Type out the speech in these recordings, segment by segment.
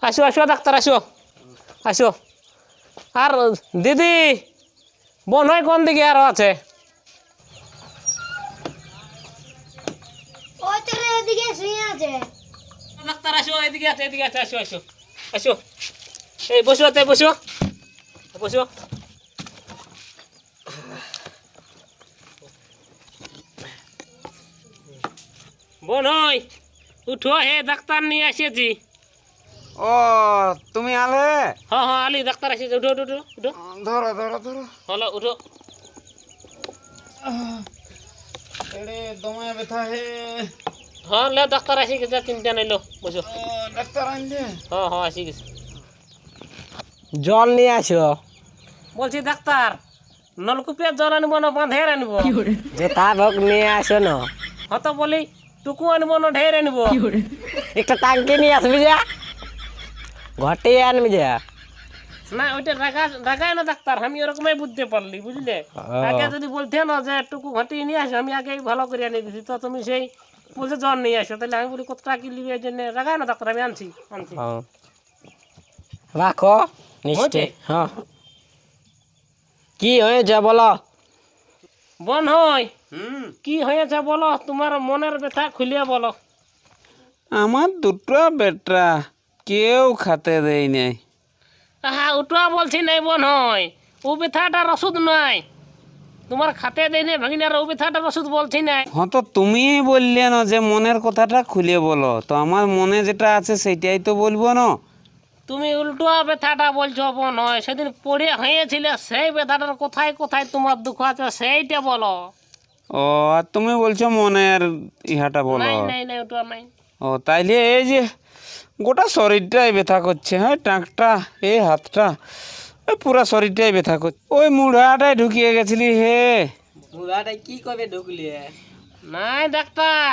আসো আসো ডাক্তার আসো আসো। আর দিদি বোন হয় কোন দিকে আরো আছে? ওই তো রে এদিকে শুয়ে আছে। ডাক্তার আসো, এদিকে আছে এদিকে আছে, আসো আসো আসো। এই বসো তাই বসো বসো। বোন হয় উঠো, হে ডাক্তার নিয়ে এসেছি। ও তুমি আলে? হ্যাঁ হ্যাঁ আলি ডাক্তার এসেছে, উঠো উঠো উঠো উঠো। ধরো ধরো ধরো। হলো উঠো। এড়ে দমে ব্যথা হে। হ্যাঁ লে ডাক্তার আসি গেছে, চিন্তা নাই, লো বসো। ডাক্তার আনলে? হ্যাঁ হ্যাঁ আসি গেছে। জল নিয়ে আসো। বলছি ডাক্তার নলকূপের জল আনবো না বাঁধের আনবো? যে তা হোক নিয়ে আসো না। হয়তো বলি টুকু আনবো না ঢের আনবো? একটা টাঙ্কি নিয়ে আসবি যা, ঘটে আনবি যা। না ওইটা রাগায় না ডাক্তার, আমি ওরকমই বুঝতে পারলি বুঝলে। আগে যদি বলতে না যে টুকু ঘটিয়ে নিয়ে আসো, আমি আগে ভালো করে আনিয়ে দিছি, তো তুমি সেই বলছে জল নিয়ে আসো, তাহলে আমি বলি কত টাকা কি নিবি, এই জন্য রাগায় না ডাক্তার, আমি আনছি আনছি। রাখো নিশ্চয়। হ্যাঁ কি হয়েছে বলো? বোন হয় কি হয়েছে বলো, তোমার মনের ব্যথা খুলিয়ে বলো। আমার দুটো বেটা কেউ খাতে দেয় নাই। হ্যাঁ ওটা বলছি নাই বোন হয়, ও ব্যথাটার ওষুধ নাই, তোমার খাতে দেয় না ভাগিনার, ও ব্যথাটার ওষুধ বলছি নাই। হ্যাঁ তো তুমি বললে না যে মনের কথাটা খুলে বলো, তো আমার মনে যেটা আছে সেটাই তো বলবো না। তুমি উল্টো ব্যথাটা বলছো বোন হয়, সেদিন পড়ে হয়েছিল সেই ব্যথাটার কোথায় কোথায় তোমার দুঃখ আছে সেইটা বলো। ও আর তুমি বলছো মনের ইহাটা বলো। নাই নাই নাই ওটা নাই। ও তাইলে এই যে গোটা শরীরটাই ব্যথা করছে, হ্যাঁ টাকটা এই হাতটা এই পুরা শরীরটাই ব্যথা করছে। ওই মুড়াটাই ঢুকিয়ে গেছিলি হে। মুড়াটা কি কবে ঢুকলি? নাই ডাক্তার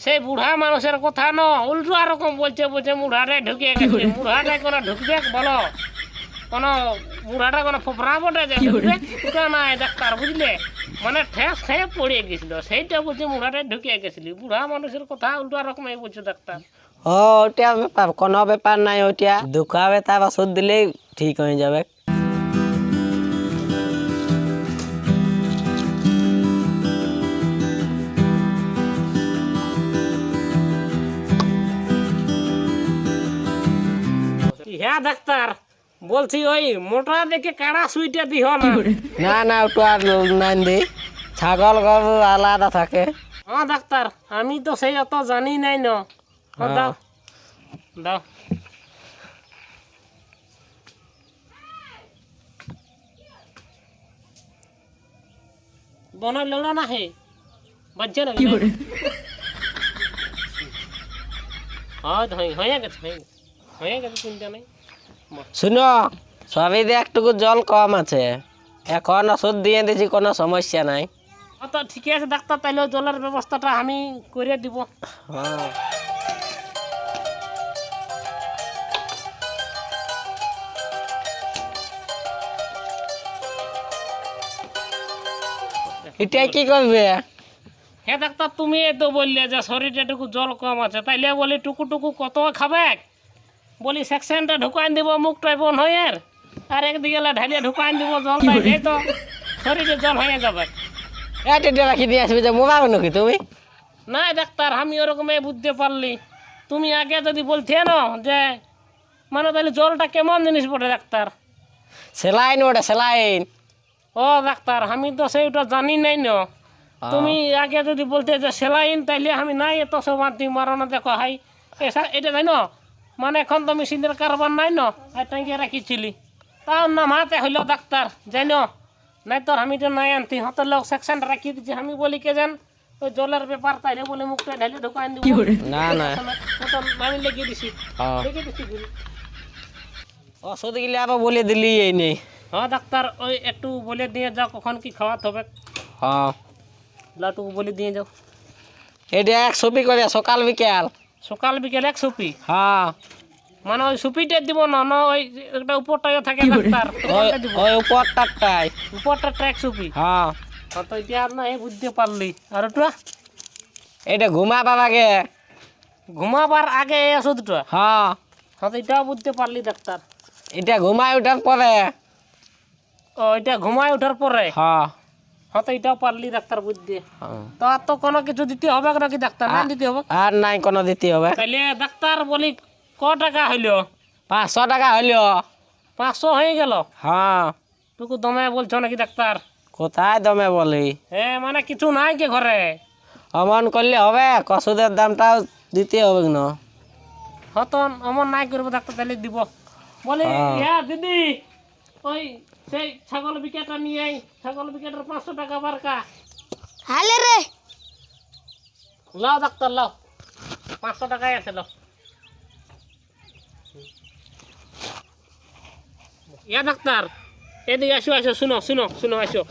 সেই বুড়া মানুষের কথা ন, উল্টো রকম বলছে, বলছে মুড়াটাই ঢুকে গেছে। মুড়াটাই কোনো ঢুকবে বলো, কোনো বুড়াটা কোনো ফোপরা বটে যে ঢুকবে? ওটা নাই ডাক্তার বুঝলে, মানে ঠেস খেয়ে পড়ে গেছিল, সেইটা বলছে মুড়াটাই ঢুকে গেছিলি। বুড়া মানুষের কথা উল্টো রকমই বলছে ডাক্তার। ও ওটা ব্যাপার, কোনো ব্যাপার নাই, ওইটা দুখাবে তার ওষুধ দিলেই ঠিক হয়ে যাবে। হ্যাঁ ডাক্তার বলছি ওই মোটা দেখে কাড়া সুইটা দিহ না। না না ওটা আর নাই দি, ছাগল গরু আলাদা থাকে। হ্যাঁ ডাক্তার আমি তো সেই অত জানি নাই ন। হ্যাঁ, দাও দাও। বনাই লোলা না হে বাজছে না হয়ে গেছে হয়ে গেছে চিন্তা নেই। শুনো সবই দিয়ে একটুকু জল কম আছে, এখন ওষুধ দিয়ে দিছি, কোনো সমস্যা নাই। তো ঠিক আছে ডাক্তার, তাইলে জলের ব্যবস্থাটা আমি করে দিব। হ্যাঁ এটাই কি করবে? হ্যাঁ ডাক্তার তুমি তো বললে যে শরীরে একটু জল কম আছে, তাইলে বলি টুকু টুকু কত খাবে, বলি সেকশনটা ঢুকান দিব মুখটাই বন হয়ে, আর একদিকে ঢালিয়ে ঢুকান দিব জল, তাই তো শরীরে জল হয়ে যাবে। এটা রাখি দিয়ে আসবে যে মোবাইল নাকি তুমি? না ডাক্তার আমি ওরকমই বুঝতে পারলি, তুমি আগে যদি বলতে না যে মানে তাহলে জলটা কেমন জিনিস বটে ডাক্তার। সেলাইন ওটা সেলাইন। ও ডাক্তার আমি তো সেইটা জানি নাই ন, তুমি আগে যদি বলতে যে সেলাইন, তাইলে আমি নাই এত সবার দি মারানো দেখো হাই এটা তাই ন, মানে এখন তুমি সিলের কারবার নাই ন, আর টাঙ্গিয়ে রাখিছিলি, তাও নামাতে হইল ডাক্তার যাই ন, নাই তোর আমি তো নাই আনতি, হত লোক সেকশন রাখি দিচ্ছি, আমি বলি কে জান ওই জলের ব্যাপার, তাইলে বলে মুখটা ঢালি ঢুকান দিব। না না আমি লেগে দিছি হ্যাঁ। লেগে দিছি। ওষুধ গিলে আবার বলে দিলি এই নেই। হ্যাঁ ডাক্তার ওই একটু বলে দিয়ে যাও কখন কি খাওয়াতে হবে, হ্যাঁ লাটুকু বলে দিয়ে যাও। এটা 1 সুপি করে সকাল বিকেল। সকাল বিকেল 1 সুপি, হ্যাঁ মানে ওই সুপিটা দিব না, না ওই একটা উপরটাই থাকে ডাক্তার, ওইটা দিব। ওই উপরটাই। উপরটা ট্র্যাক সুপি। হ্যাঁ হ্যাঁ তো এটা আর না বুঝতে পারলি। আর ওটা এটা ঘুমাবার আগে। ঘুমাবার আগে এই ওষুধটা? হ্যাঁ হ্যাঁ তো এটাও বুঝতে পারলি ডাক্তার। এটা ঘুমায় ওঠার পরে। ও এটা ঘুমায় ওঠার পরে। হ্যাঁ হ্যাঁ তো এটাও পারলি ডাক্তার বুঝতে। তো আর তো কোনো কিছু দিতে হবে নাকি ডাক্তার? না দিতে হবে। আর নাই কোনো দিতে হবে। তাহলে ডাক্তার বলি ক টাকা হইল? 500 টাকা হইলো। 500 হয়ে গেল? হ্যাঁ। টুকু দমে বলছো নাকি ডাক্তার? কোথায় দমে বলি? হ্যাঁ মানে কিছু নাই কি ঘরে? অমন করলে হবে, ওষুধের দামটাও দিতে হবে না। হতো অমন নাই করবো ডাক্তার, তাহলে দিব। বলি হ্যাঁ দিদি, ওই সেই ছাগল বিকেটা নিয়ে আই, ছাগল বিকেটার 500 টাকা বারকা। হালে রে লাও ডাক্তার লাও, 500 টাকাই আছে লাও। ইয়া ডাক্তার এদিকে আসো আসো, শুনো শুনো শুনো, আসো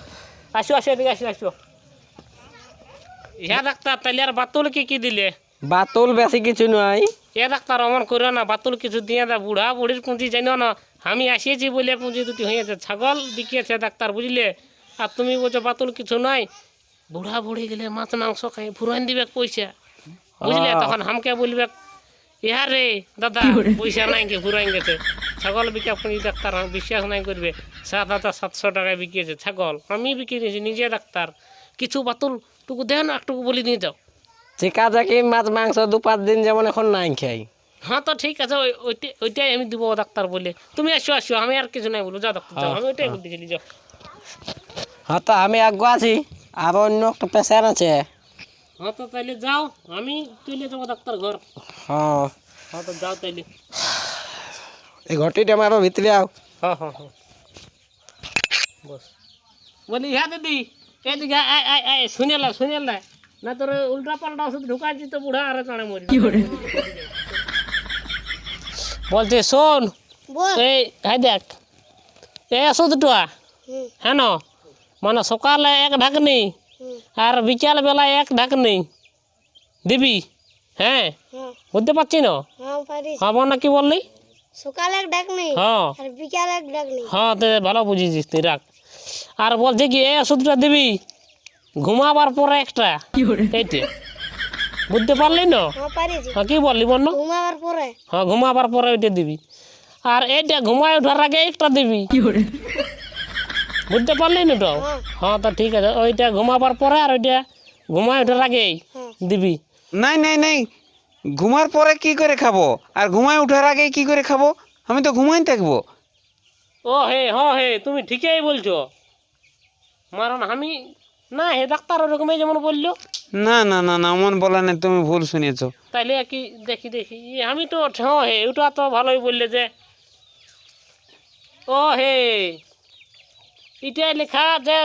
আসো আসো, এদিকে আসো আসো। ইয়া ডাক্তার তাহলে আর বাতুল কি দিলে? বাতুল বেশি কিছু নয়। এ ডাক্তার অমন করো না, বাতুল কিছু দিয়ে দেয়। বুড়া বুড়ির পুঁজি জানো না, আমি আসিয়েছি বলে পুঁজি দুটি হয়েছে। ছাগল বিকিয়েছে ডাক্তার বুঝলে, আর তুমি বলছো বাতুল কিছু নাই। বুড়া বুড়ি গেলে মাছ মাংস খাই ফুরান দিবে পয়সা বুঝলে, তখন আমাকে বলবে ইহা রে দাদা পয়সা নাই কি ফুরাইন গেছে। ছাগল বিকা পুঁজি ডাক্তার বিশ্বাস নাই করবে। 7,700 টাকায় বিকিয়েছে ছাগল, আমি বিকিয়ে দিয়েছি নিজে ডাক্তার। কিছু বাতুল টুকু দেও না, একটুকু বলে নিয়ে যাও। ঠিক আছে, কি মাছ মাংস 2-5 দিন যেমন এখন নাই খাই। হ্যাঁ তো ঠিক আছে, ওইটাই আমি দিব ডাক্তার বলে। তুমি আসো আসো, আমি আর কিছু নাই বলবো। যাও ডাক্তার যাও, আমি ওইটাই বলতে গেলি যাও। হ্যাঁ তো আমি আগে আছি, আর অন্য একটা পেশেন্ট আছে। হ্যাঁ তো তাইলে যাও, আমি চলে যাবো ডাক্তার ঘর। হ্যাঁ হ্যাঁ তো যাও তাইলে। এই ঘটিটা মারো ভিতরে আও। হ্যাঁ হ্যাঁ হ্যাঁ বস। বলি হ্যাঁ দিদি এদিকে আয় আয় আয়, শুনে না তোর উল্টা পাল্টা ওষুধ ঢুকাচ্ছি তো বুড়া আরে টানে মরি। বলছে শোন, বল। এই হাই দেখ এই ওষুধটা হুম হ্যাঁ না, মানে সকালে 1 ঢাকনি হুম আর বিকাল বেলা 1 ঢাকনি দিবি। হ্যাঁ হ্যাঁ বুঝতে পারছি না, হ্যাঁ পারিস। হব না কি বললি? সকালে এক ডাক নেই হ্যাঁ আর বিকালে এক ডাক নেই। হ্যাঁ তো ভালো বুঝেছিস তুই, রাখ। আর বলছে কি এই ওষুধটা দিবি ঘুমাবার পরে একটা, এইটা বুঝতে পারলি না? হ্যাঁ পারিস। হ্যাঁ কি বললি বল না? ঘুমাবার পরে। হ্যাঁ ঘুমাবার পরে ওইটা দিবি। আর এইটা ঘুমায় ওঠার আগে একটা দিবি। বুঝতে পারলি না তো? হ্যাঁ হ্যাঁ তো ঠিক আছে, ওইটা ঘুমাবার পরে আর ওইটা ঘুমায় ওঠার আগেই হ্যাঁ দিবি। নাই নাই নাই, ঘুমার পরে কি করে খাবো আর ঘুমায় ওঠার আগে কি করে খাবো? আমি তো ঘুমাই থাকবো। ও হে তুমি ঠিকই বলছো, মারণ আমি না হে ডাক্তার ওরকমই যেমন বললো। না না না না, এমন বলা নেই, তুমি ভুল শুনেছো। তাইলে কি দেখি দেখি আমি তো হ্যাঁ হে ওটা তো ভালোই বললে যে ও হে এটাই লেখা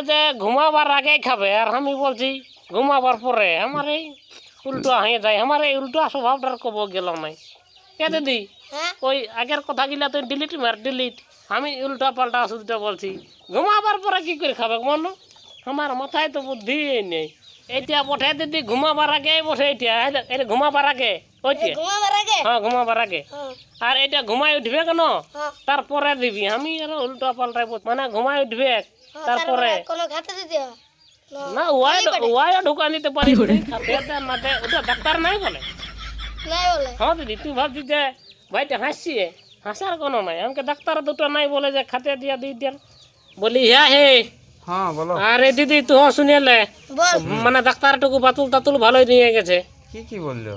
যে ঘুমাবার আগে খাবে, আর আমি বলছি ঘুমাবার পরে। আমার এই উল্টো হয়ে যায়, আমার এই উল্টো স্বভাবটার কব গেল নাই। কে দিদি হ্যাঁ ওই আগের কথাগুলা তো ডিলিট মার ডিলিট, আমি উল্টা পাল্টা ওষুধটা বলছি। ঘুমাবার পরে কি করে খাবে মনো? আমার মাথায় তো বুদ্ধি নেই। এইটা বটে দিদি ঘুমাবার আগে বটে, এটা ঘুমাবার আগে ওইটা। ঘুমাবার আগে। হ্যাঁ ঘুমাবার আগে। হ্যাঁ আর এটা ঘুমাই উঠবে কেন হ্যাঁ তারপরে দিবি। আমি আর উল্টা পাল্টাই মানে ঘুমাই উঠবে তারপরে কোনো খাতে দিতে হয় না, ওয়াইও ঢুকা নিতে পারিস তুই, খাতে না দে, ওটা ডাক্তার নাই বলে। নাই বলে। হ্যাঁ দিদি তুই ভাবছিস যে ভাইটা হাসছি, হাসার কোনো নাই। আমাকে ডাক্তার দুটো নাই বলে যে খাতে দিয়া দিই দেন। বলি হ্যাঁ হে হ্যাঁ বলো। আরে দিদি তুই শুনিলে বল। মানে ডাক্তারটুকু বাতুল টাতুল ভালোই নিয়ে গেছে। কি কি বললো?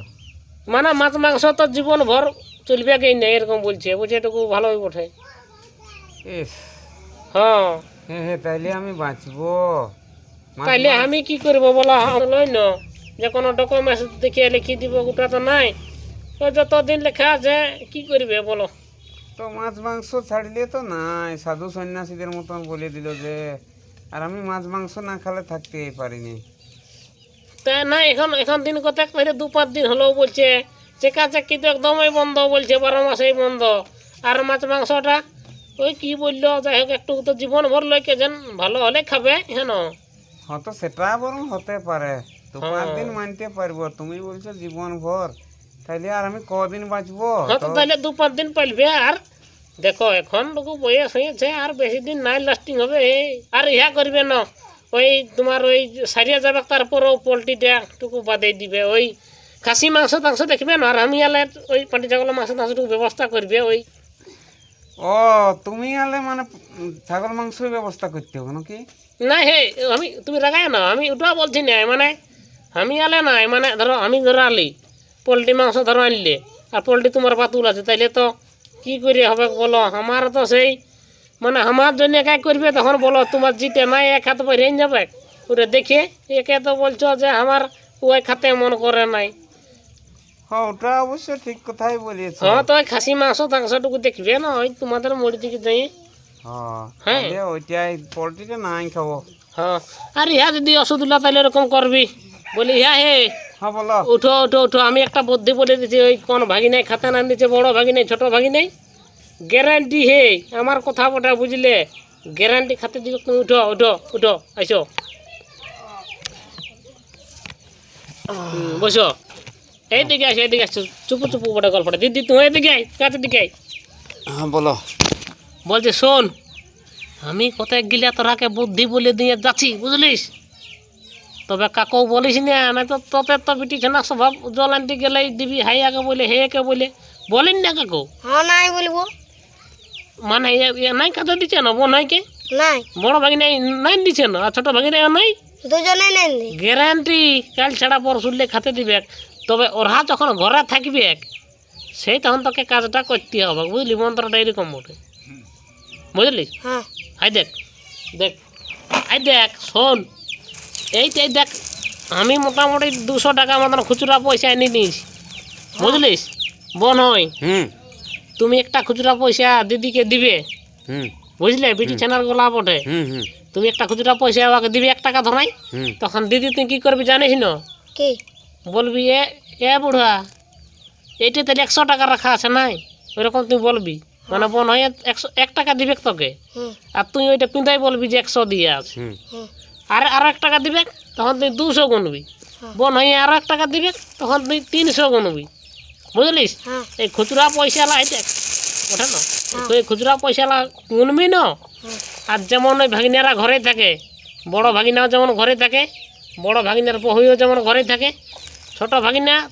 মানে মাছ মাংস তো জীবন ভর চলবে কি নেই এরকম বলছে, বুঝে এটুকু ভালোই বটে। ইস, হ্যাঁ হে হে, তাইলে আমি বাঁচবো? তাইলে আমি কি করবো বলো? লই না যে কোনো ডকুমেন্টস দেখিয়ে লিখি দিব, ওটা তো নাই। তো যতদিন লেখা আছে কি করবে বলো? তো মাছ মাংস ছাড়লে তো নাই, সাধু সন্ন্যাসীদের মতন বলে দিল যে, আর আমি মাছ মাংস না খেলে থাকতেই পারিনি। তা না এখন দিন কত করে 2-5 দিন হলেও বলছে চেকা চেকি তো একদমই বন্ধ বলছে, 12 মাসেই বন্ধ। আর মাছ মাংসটা ওই কি বললো, যাই হোক একটু তো জীবন ভর লইকে যেন ভালো হলে খাবে। হ্যাঁ হ্যাঁ তো সেটা বরং হতে পারে, 2-5 দিন মানতে পারবো। তুমি বলছো জীবন ভর, তাইলে আর আমি কদিন বাঁচবো? হ্যাঁ তো তাহলে 2-5 দিন পাইবে। আর দেখো এখন লোক বয়স হয়েছে, আর বেশি দিন নাই লাস্টিং হবে। আর ইহা করবে না, ওই তোমার ওই সারিয়া যাবে, তারপরেও পোলট্রিটা টুকু বাদে দিবে। ওই খাসি মাংস টাংস দেখবে না, আর আমি আলে ওই পাটি ছাগল মাংস টাংসটুকু ব্যবস্থা করবে ওই। ও তুমি আলে মানে ছাগল মাংসের ব্যবস্থা করতে হবে নাকি? না হে আমি তুমি রাগায় না, আমি ওটা বলছি না, মানে আমি আলে নাই, মানে ধরো আমি ধরো আলি পোলট্রি মাংস ধরো আনলে, আর পোলট্রি তোমার পাতুল আছে, তাইলে তো কি করে হবে বলো? আমার তো সেই মানে আমার জন্য একাই করবে, তখন বলো তোমার জিতে নাই এক হাতে পরে যাবে ওটা দেখে। একে তো বলছো যে আমার ওই খাতে মন করে নাই। হ্যাঁ ওটা অবশ্য ঠিক কথাই বলিয়েছো। হ্যাঁ তো ওই খাসি মাংস টাংসটুকু দেখবে না, ওই তোমাদের মুড়ি দিকে যাই। হ্যাঁ হ্যাঁ। তাহলে ওইটাই পোলট্রিটা নাই খাবো। হ্যাঁ আর ইহা যদি অসুবিধা তাহলে এরকম করবি, বলি ইহা হে হ্যাঁ বলো। উঠো উঠো উঠো, আমি একটা বুদ্ধি বলে দিচ্ছি, ওই কোন ভাগি নাই খাতা না দিচ্ছে, বড় ভাগি নাই ছোট ভাগি নাই, গ্যারান্টি হে আমার কথা বটা বুঝলে, গ্যারান্টি খাতে দিবে তুমি। উঠো উঠো উঠো আইসো, বসো এইদিকে আসো, এইদিকে আসছো, চুপু চুপু বটে গল্পটা। দিদি তুমি এদিকে আই, কাছের দিকে আই। হ্যাঁ বলো। বলছে শোন, আমি কোথায় গেলে তোরাকে বুদ্ধি বলে দিয়ে যাচ্ছি বুঝলিস, তবে কাকেও বলিস না, না তো তোতে তো বিটি খানা স্বভাব, জল আনতে গেলেই দিবি হাইয়াকে বলে হেয়াকে বলে, বলেন না কাকু। হ্যাঁ নাই বলবো। মানে নাই কাছে দিচ্ছে না বোন নাইকে, নাই, বড় ভাগি নাই নাই দিচ্ছে না, আর ছোট ভাগি নাই নাই, দুজনে নেন দি। গ্যারান্টি কাল ছাড়া পরশুলে খাতে দিবে। তবে ওরা যখন ঘরে থাকবে সেই তখন তোকে কাজটা করতে হবে বুঝলি, মন্ত্রটা এরকম ওঠে বুঝলি। হ্যাঁ আই দেখ দেখ আই দেখ শোন, এই দেখ আমি মোটামুটি 200 টাকা মতন খুচরা পয়সা এনে নিয়েছি বুঝলিস। বোন হয় তুমি একটা খুচরা পয়সা দিদিকে দিবে বুঝলে, বিটি ছানার গোলা বটে, তুমি একটা খুচরা পয়সা ওকে দিবি 1 টাকা ধরাই, তখন দিদি তুই কি করবি জানিস না, কি বলবি এ এ বুড়া এইটা তাহলে 100 টাকা রাখা আছে নাই, ওইরকম তুই বলবি। মানে বোন হয় 1 টাকা দিবে তোকে, হুম আর তুই ওইটা পিঁধাই বলবি যে 100 দিয়ে আছে, হুম আর 1 টাকা দিবে তখন তুই 200 গুনবি, বোন হয়ে 1 টাকা দিবে তখন তুই 300 গুনবি বুঝলিস। হ্যাঁ এই খুচরা পয়সা লাই দেখ ওঠে না, তুই খুচরা পয়সা গুনবি না। আর যেমন ওই ভাগিনারা ঘরে থাকে, বড় ভাগিনাও যেমন ঘরে থাকে, বড় ভাগিনার বহুও যেমন ঘরে থাকে,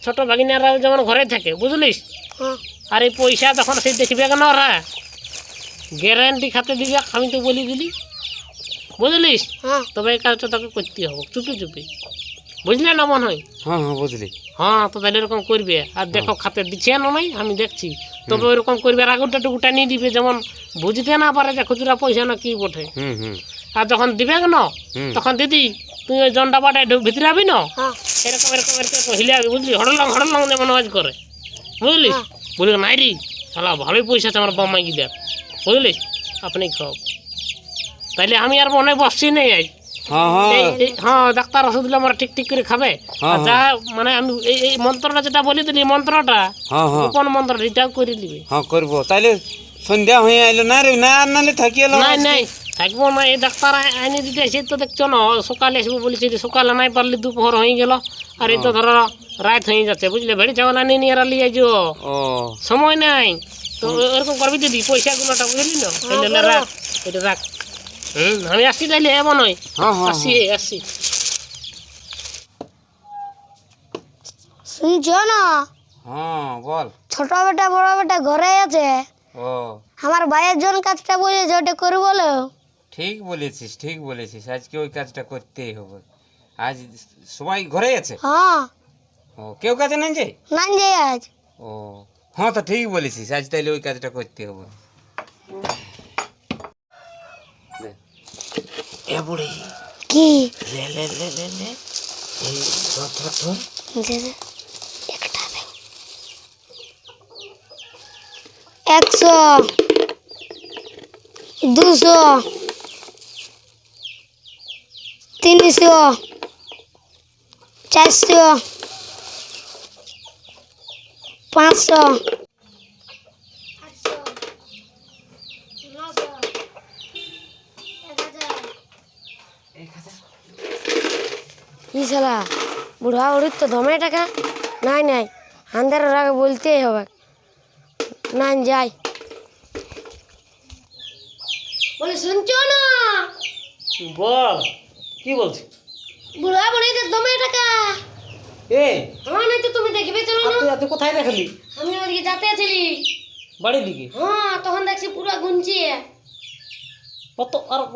ছোট ভাগিনারাও যেমন ঘরে থাকে বুঝলিস। হ্যাঁ আর এই পয়সা তখন সেই দেখবে কেন ওরা, গ্যারান্টি খাতে দিবে, আমি তো বলি দিলি বুঝলিস। হ্যাঁ তবে এই কাজটা তোকে করতে হবে চুপি চুপি, বুঝলে না মনে হয়। হ্যাঁ হ্যাঁ বুঝলি। হ্যাঁ তো তাহলে এরকম করবে, আর দেখো খাতে দিচ্ছে না নাই আমি দেখছি, তবে ওইরকম করবে, আর আগরটা টুকুটা নিয়ে দিবে, যেমন বুঝতে না পারে যে খুচরা পয়সা না কি বটে। আর যখন দিবে কেন তখন দিদি তুই ওই জন্ডা বাটায় ভিতরে আবি না, হ্যাঁ এরকম এরকম এরকম হিলে আবি বুঝলি, হড়লং যেমন আওয়াজ করে বুঝলিস। হ্যাঁ। বলি নাই রে শালা ভালোই পয়সা আছে আমার বাম্মাই গিলে বুঝলিস, আপনি খাও। তাইলে আমি আর মনে বসছি নেই আজ। হ্যাঁ হ্যাঁ হ্যাঁ ডাক্তার ওষুধ দিলে আমরা ঠিক ঠিক করে খাবে। আর যা মানে আমি এই মন্ত্রটা যেটা বলি দিলি, মন্ত্রটা হ্যাঁ হ্যাঁ কোন মন্ত্র এটাও করে দিবি। হ্যাঁ করবো। তাইলে সন্ধ্যা হয়ে আইলো না রে, না আর নাহলে থাকি এলো। নাই নাই থাকবো না, এই ডাক্তার আইনে দিতে এসে তো দেখছো না, সকালে আসবো বলেছিল, সকালে নাই পারলে দুপুর হয়ে গেল, আর এই তো ধরো রাত হয়ে যাচ্ছে বুঝলে, ভেড়ি চাওয়াল আনি নিয়ে আর লিয়ে যাও, ও সময় নাই তো এরকম করবি দিদি, পয়সাগুলোটা বুঝলি না, তাইলে রাখ এটা রাখ। আমি আসছি তাইলে এমন নয়, হ্যাঁ হ্যাঁ আসছি আসছি। শুনছো না, হ্যাঁ বল। ছোট বেটা বড় বেটা ঘরে আছে, ও আমার ভাইয়ের জন কাজটা বলেছে ওটা করে বলো। ঠিক বলেছিস ঠিক বলেছিস, আজকে ওই কাজটা করতেই হবে। আজ সবাই ঘরে আছে? হ্যাঁ ও কেউ কাজে নেই যে? নাই যে আজ। ও হ্যাঁ তো ঠিক বলেছিস, আজ তাইলে ওই কাজটা করতে হবে। এ বুড়ি কি লে লে লে লে লে এই ধর ধর ধর দে দে, একটা দে। 100 200 300 400 500 শালা বুড়া বুড়ির তো দমে টাকা নাই নাই, আন্ধারের আগে বলতেই হবে, না যাই বলে। শুনছো না, বল কি বলছিস? বুড়া বুড়িদের দমে টাকা। এ হ্যাঁ নাই তো তুমি দেখবে চলো না। তুই কোথায় দেখলি? আমি ওদিকে যাতে আছিলি। বাড়ির দিকে? হ্যাঁ তখন দেখছি পুরো গুনছিয়ে।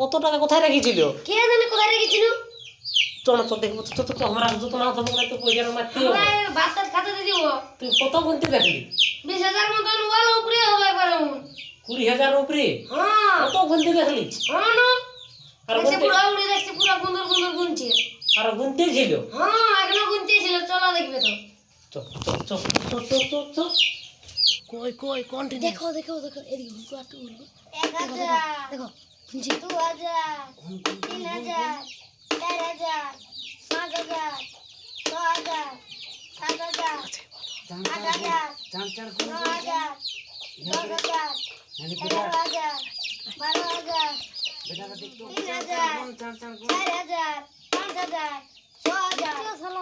কত টাকা কোথায় রেখেছিল? কে জানে কোথায় রেখেছিল। চল চল দেখবো তো আমরা যত না তত তো পয়সা মারতে হবে। আমরা ভাত খাতে দিয়ে দিব। তুই কত গুনতে দেখলি? 20,000 মতন ওয়াল উপরে হবে পারে। 20,000 উপরে? হ্যাঁ কত গুনতে দেখলি? হ্যাঁ না আর দেখছি গুনতে পুরো উড়ে দেখছি পুরো গুন্দর গুন্দর গুনছে। আর গুনতে ছিল? হ্যাঁ এখনো গুনতে ছিল, চলো দেখবে তো। চল কই কই কোনটি দেখো দেখো দেখো এদিকে উল্টো একটু উল্টো। 1000 দেখো গুনছে। 2000 3000 4000 5000 6000 7000 8000 9000 10000 12000 13000 12000 3000 4000 5000 6000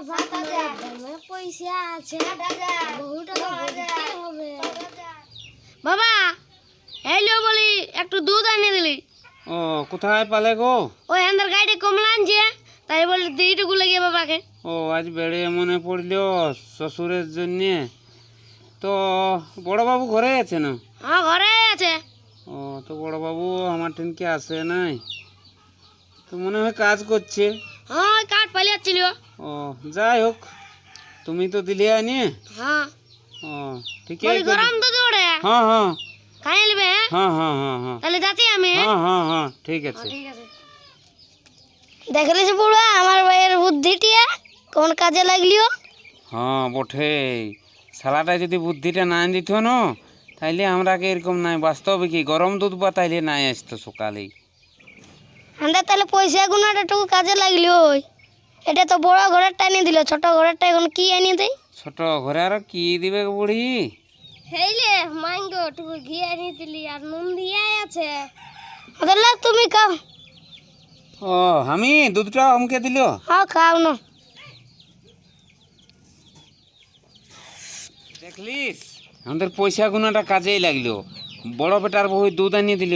7000 পয়সা আছে 8000 বহুত টাকা হবে। বাবা হ্যালো বলি একটু দুধ আনিয়ে দিলি। ও কোথায় পালে গো? ওই আন্দার গাড়ি কমলা আনছে, তাই বলে দিইটুকু লেগে বাবাকে। ও আজ বেড়ে মনে পড়লো শ্বশুরের জন্যে। তো বড়বাবু ঘরে আছে না? হ্যাঁ ঘরে আছে। ও তো বড়বাবু আমার টেনকে আসে নাই, তো মনে হয় কাজ করছে। হ্যাঁ ওই কাঠ পালিয়ে যাচ্ছিল। ও যাই হোক, তুমি তো দিলে আনি। হ্যাঁ ও ঠিক বলি আছে। গরম দুধ ওরে হ্যাঁ হ্যাঁ খাই নেবে। হ্যাঁ হ্যাঁ হ্যাঁ হ্যাঁ তাহলে যাচ্ছি আমি। হ্যাঁ হ্যাঁ হ্যাঁ ঠিক আছে। ঠিক আছে। দেখলিস বুড়া আমার ভাইয়ের বুদ্ধিটিয়া কোন কাজে লাগলিও। হ্যাঁ বটে, সালাটা যদি বুদ্ধিটা না দিত না তাইলে আমরাকে এরকম নাই, বাস্তবে কি গরম দুধ বা তাইলে নাই আসতো সকালেই। আমরা তাহলে পয়সা গুনাটাটুকু কাজে লাগলিও। এটা তো বড় ঘরের টাইনে দিল, ছোট ঘরেরটা এখন কি এনে দেই? ছোট ঘরে আর কি দিবে গো বুড়ি? হেইলে মাইঙ্গো টুকু ঘি এনে দিলি আর নুন দিয়ে আছে। আদল্লা তুমি খাও। ও আমি দুধটা আমাকে দিল। হ্যাঁ খাও না। দেখলিস আমাদের পয়সা গুনাটা কাজেই লাগলো। বড় বেটার বউ দুধ আনিয়ে দিল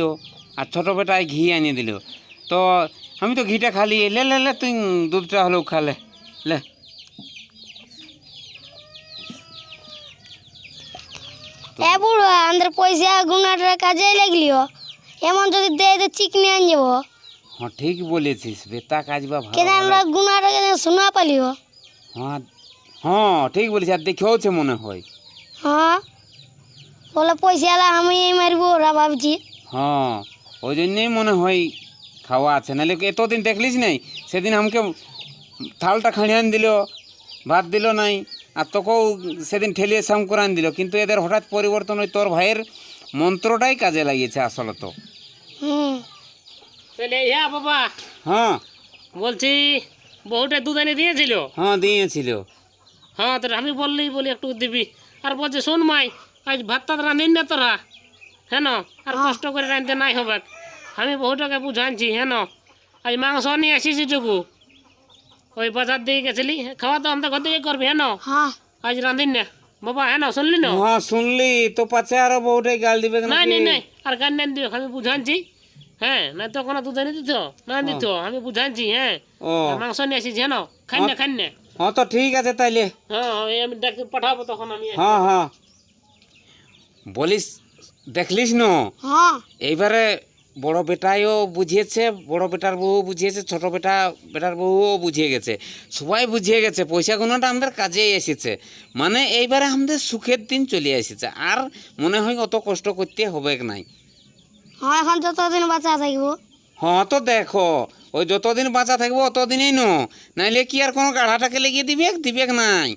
আর ছোট বেটায় ঘি আনিয়ে দিল। তো আমি তো ঘিটা খালি লে লে লে তুই দুধটা হলেও খালে লে। এ বুড়ো আমাদের পয়সা গুনাটা কাজে লাগলিও, এমন যদি দেয় তো চিকনি আন যাবো। হ্যাঁ ঠিক বলেছিস, বেতা কাজ বা ভালো কেন আমরা গুনাটা শোনা পালিও। হ্যাঁ হ্যাঁ ঠিক বলেছিস, আর দেখেওছে মনে হয়। হ্যাঁ বলে পয়সা এলা আমি মারবো ওরা ভাবছি। হ্যাঁ ওই জন্যেই মনে হয় খাওয়া আছে, নাহলে এতদিন দেখলিস নাই, সেদিন আমাকে থালটা খাঁড়িয়ে আন দিল, ভাত দিল নাই, আর তোকেও সেদিন ঠেলিয়ে সাম করে আন দিল। কিন্তু এদের হঠাৎ পরিবর্তন ওই তোর ভাইয়ের মন্ত্রটাই কাজে লাগিয়েছে আসলত। হুম তাহলে হ্যাঁ বাবা হ্যাঁ বলছি বহুটা দুধ এনে দিয়েছিল। হ্যাঁ দিয়েছিল। হ্যাঁ তোরা আমি বললেই বলি একটু দিবি। আর বলছে শোন মাই আজ ভাত টাত রাঁধিন না তোরা, হ্যাঁ না আর কষ্ট করে রাঁধতে নাই হবে। আমি বহুটাকে বুঝানছি, হ্যাঁ না আজ মাংস নিয়ে আসিস টুকু ওই বাজার দিয়ে গেছিলি, খাওয়া তো আমাদের ঘর থেকে করবি, হ্যাঁ না হ্যাঁ আজ রাঁধিন না বাবা, হ্যাঁ না শুনলি না? হ্যাঁ শুনলি তো, পাছে আরো বউটাই গাল দিবে নাই নাকি? নাই নাই আর গান নেন দিও, আমি বুঝানছি। হ্যাঁ না তো কোনো দুধ এনে দিত না দিত, আমি বুঝানছি। হ্যাঁ ও মাংস নিয়ে আসিস, হ্যাঁ না খান না খান না। হ্যাঁ তো ঠিক আছে তাইলে। হ্যাঁ এই আমি ডাক্তার পাঠাবো তখন আমি। হ্যাঁ হ্যাঁ বলিস দেখলিস না হ্যাঁ এইবারে বড় বেটাইও বুঝিয়েছে, বড় বেটার বউ বুঝিয়েছে, ছোট বেটার বউও বুঝিয়ে গেছে, সবাই বুঝিয়ে গেছে। পয়সা গুণাটা আমাদের কাজেই এসেছে, মানে এইবারে আমাদের সুখের দিন চলে এসেছে। আর মনে হয় অত কষ্ট করতে হবে নাই। হ্যাঁ এখন যতদিন বাঁচা থাকবো। হ্যাঁ তো দেখো ওই যতদিন বাঁচা থাকবো অতদিনই নো, নাইলে কি আর কোনো গাঢ়াটাকে লেগে দিবে নাই।